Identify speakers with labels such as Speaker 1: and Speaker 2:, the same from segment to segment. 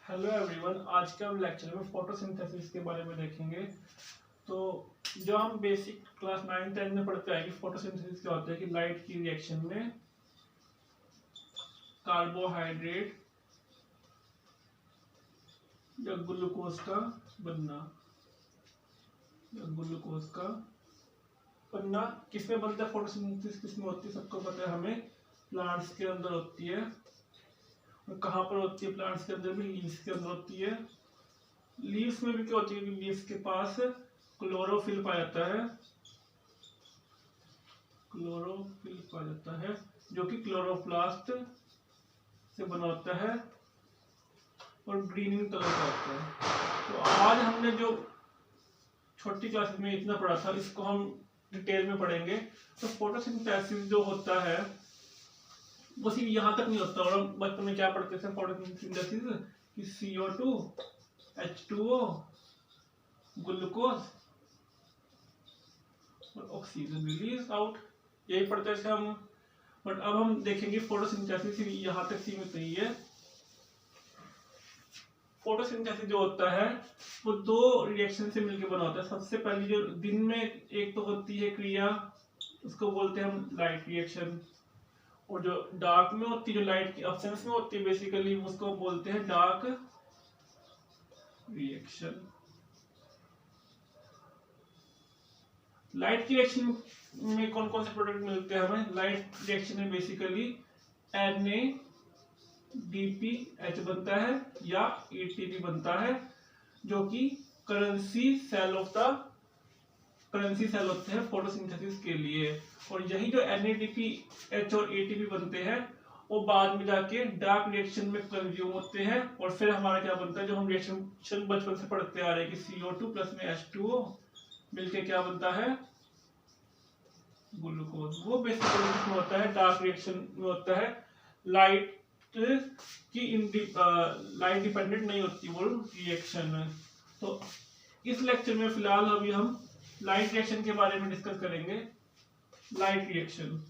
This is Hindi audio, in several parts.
Speaker 1: हेलो एवरीवन, आज के हम लेक्चर में फोटोसिंथेसिस के बारे में देखेंगे। तो जो हम बेसिक क्लास 9-10 में पढ़ते आए कि फोटोसिंथेसिस क्या होता है कि लाइट की रिएक्शन में कार्बोहाइड्रेट या ग्लूकोज का बनना किसमें बनता है। फोटोसिंथेसिस किसमें होती है सबको पता है, हमें प्लांट्स के अंदर होती है। और कहाँ पर होती है? प्लांट्स के अंदर भी लीव्स के अंदर होती है। लीव्स में भी क्या होती है कि लीव्स के पास क्लोरोफिल पाया जाता है जो कि क्लोरोप्लास्ट से बना होता है और ग्रीन कलर का होता है। तो आज हमने जो छोटी क्लास में इतना पढ़ा था, इसको हम डिटेल में पढ़ेंगे। तो फोटोसिंथेसिस जो होता है वो सिर्फ यहाँ तक नहीं होता। और हम बचपन में क्या पढ़ते थे फोटोसिंथेसिस कि CO2 H2O ग्लूकोज और ऑक्सीजन रिलीज आउट, यही पढ़ते थे हम। बट अब हम देखेंगे फोटोसिंथेसिस यहाँ तक सीमित नहीं है। फोटोसिंथेसिस जो होता है वो दो रिएक्शन से मिलकर बना होता है। सबसे पहली जो दिन में एक तो होती है क्रिया, उसको बोलते हैं हम लाइट रिएक्शन। और जो डार्क में होती है, जो लाइट की एब्सेंस में होती है बेसिकली, उसको बोलते हैं डार्क रिएक्शन। लाइट रिएक्शन में कौन कौन से प्रोडक्ट मिलते हैं हमें? लाइट रिएक्शन में बेसिकली NADPH बनता है या ATP बनता है, जो कि करेंसी सेल होते हैं फोटोसिंथेसिस के लिए। और यही जो NADPH और ATP बनते हैं वो बाद में जाके डार्क रिएक्शन में कंज्यूम होते हैं। और फिर हमारा क्या बनता है, जो हम रिएक्शन बचपन से पढ़ते आ रहे हैं कि CO2 प्लस में H2O मिलके क्या बनता है? ग्लूकोज। वो बेसिकली इसमें होता है डार्क रिएक्शन में होता है। लाइट डिपेंडेंट नहीं होती वो रिएक्शन। तो इस लेक्चर में फिलहाल अभी हम लाइट रिएक्शन के बारे में डिस्कस करेंगे। लाइट रिएक्शन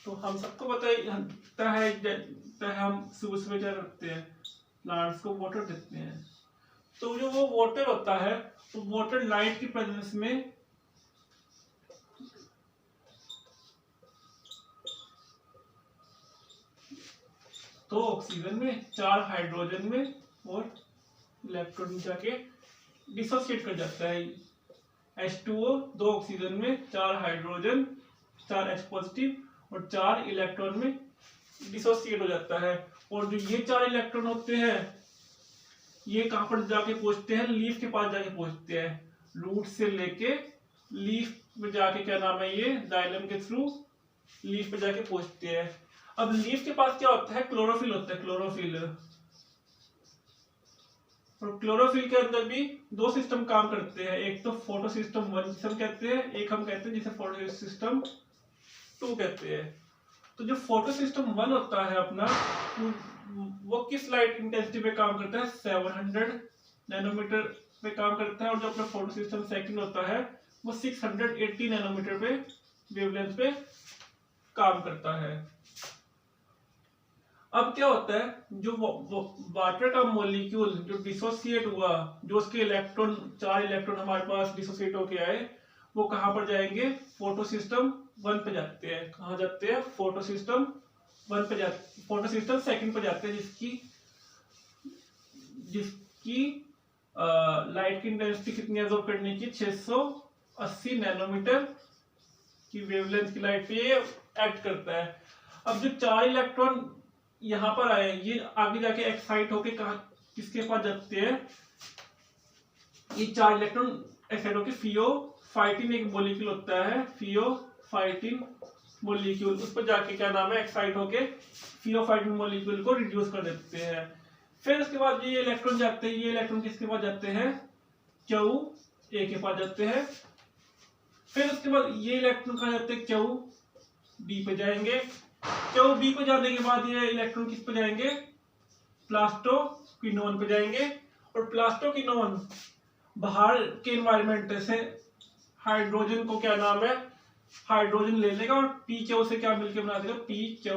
Speaker 1: तो हम सबको पता है हम सुबह सुबह क्या करते हैं, प्लांट्स को वाटर देते हैं। तो जो वो वाटर होता है वो वाटर लाइट की प्रेजेंस में दो ऑक्सीजन में, 4 हाइड्रोजन में और इलेक्ट्रॉन जाके डिसोसिएट कर जाता है। H2O 2 ऑक्सीजन में, 4 हाइड्रोजन, 4 H पॉजिटिव और 4 इलेक्ट्रॉन में डिसोसिएट हो जाता है। और जो ये 4 इलेक्ट्रॉन होते हैं ये कहां पर जाके पहुंचते हैं? लीफ के पास जाके पहुंचते हैं। रूट से लेके लीफ में जाके क्या नाम है, ये जाइलम के थ्रू लीफ पे जाके पहुंचते हैं। अब लीफ के पास क्या होता है? क्लोरोफिल होता है, क्लोरोफिल। और क्लोरोफिल के अंदर भी दो सिस्टम काम करते हैं। एक तो फोटो सिस्टम 1 जिसे हम कहते हैं, एक हम कहते हैं जिसे फोटो सिस्टम 2 कहते हैं। तो जो फोटो सिस्टम 1 होता है अपना, वो किस लाइट इंटेंसिटी पे काम करता है? 700 नैनोमीटर पे काम करता है। और जो अपना फोटो सिस्टम 2 होता है वो 680 नैनोमीटर पे वेवलेंथ पे काम करता है। अब क्या होता है, जो वाटर का मॉलिक्यूल जो डिसोसिएट हुआ, जो उसके इलेक्ट्रॉन 4 इलेक्ट्रॉन हमारे पास डिसोसिएट होके आए, वो कहां पर जाएंगे? फोटो सिस्टम 1 पे जाते हैं। कहां जाते हैं? फोटो सिस्टम 1 पे जाते, फोटो सिस्टम 2 पे जाते हैं, जिसकी लाइट की इंटेंसिटी कितनी एब्जॉर्ब करने की? 680 नैनोमीटर की वेवलेंथ की लाइट पे ये एक्ट करता है। अब जो 4 इलेक्ट्रॉन यहाँ पर आए, ये आगे जाके एक्साइट होके किसके पास जाते हैं? ये 4 इलेक्ट्रॉन एक्साइट होके फियोफाइटिन एक मॉलिक्यूल होता है, फियोफाइटिन मॉलिक्यूल, उस पर जाके क्या नाम है, एक्साइट होके फियोफाइटिन मॉलिक्यूल को रिड्यूस कर देते हैं। फिर उसके बाद ये इलेक्ट्रॉन जाते हैं, ये इलेक्ट्रॉन किसके पास जाते हैं? QA के पास जाते हैं। फिर उसके बाद ये इलेक्ट्रॉन कहाँ जाते हैं? QB पे जाएंगे। QB पे जाने के बाद ये इलेक्ट्रॉन किस पे जाएंगे? प्लास्टोक्विनोन पे जाएंगे। और प्लास्टोक्विनोन बाहर के एनवायरनमेंट से हाइड्रोजन को क्या नाम है, हाइड्रोजन ले लेगा और PQ से क्या मिलकर बना देगा? PQ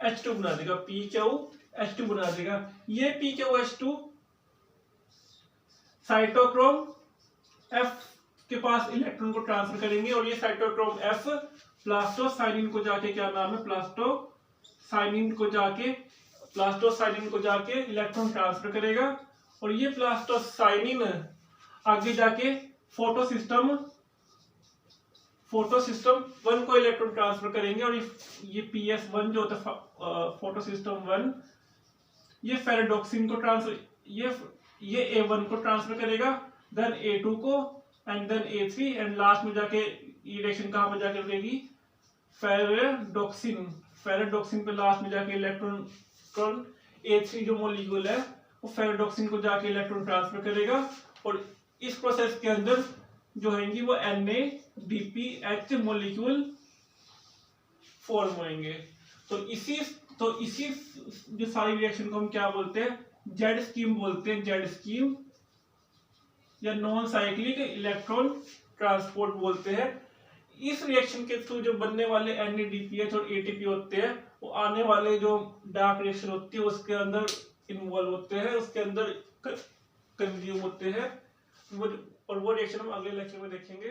Speaker 1: H2 बना देगा, PQH2 बना देगा। ये PQH2 साइटोक्रोम F के पास इलेक्ट्रॉन को ट्रांसफर करेंगे और ये साइटोक्रोम F प्लास्टोसाइनिन को जाके, क्या नाम है, प्लास्टोसाइनिन को जाके इलेक्ट्रॉन ट्रांसफर करेगा और ये प्लास्टोसाइनिन आगे जाके फोटोसिस्टम 1 को इलेक्ट्रॉन ट्रांसफर करेंगे और ये PS1 जो होता है फोटोसिस्टम 1, ये फेरेडोक्सिन को ट्रांसफर, ये A1 को ट्रांसफर करेगा, देन A2 को, and then A3, and last में जाके ये रिएक्शन कहां पे जाके रुकेगी, फेरेडोक्सिन पे लास्ट में जाके इलेक्ट्रॉन A3 जो मॉलिक्यूल है वो फेरेडोक्सिन को जाके इलेक्ट्रॉन ट्रांसफर करेगा और इस प्रोसेस के अंदर जो होंगी वो NADPH मॉलिक्यूल फॉर्म होंगे। तो इसी जो सारी रिएक्शन को हम क्या बोलते हैं, जेड स्कीम बोलते हैं, जेड स्कीम या नॉन साइक्लिक इलेक्ट्रॉन ट्रांसपोर्ट बोलते हैं। इस रिएक्शन के थ्रू जो बनने वाले NADPH और ATP होते हैं वो आने वाले जो डार्क रिएक्शन होती है उसके अंदर इन्वॉल्व होते हैं, उसके अंदर कंज्यूम होते हैं, और वो रिएक्शन हम अगले लेक्चर में देखेंगे।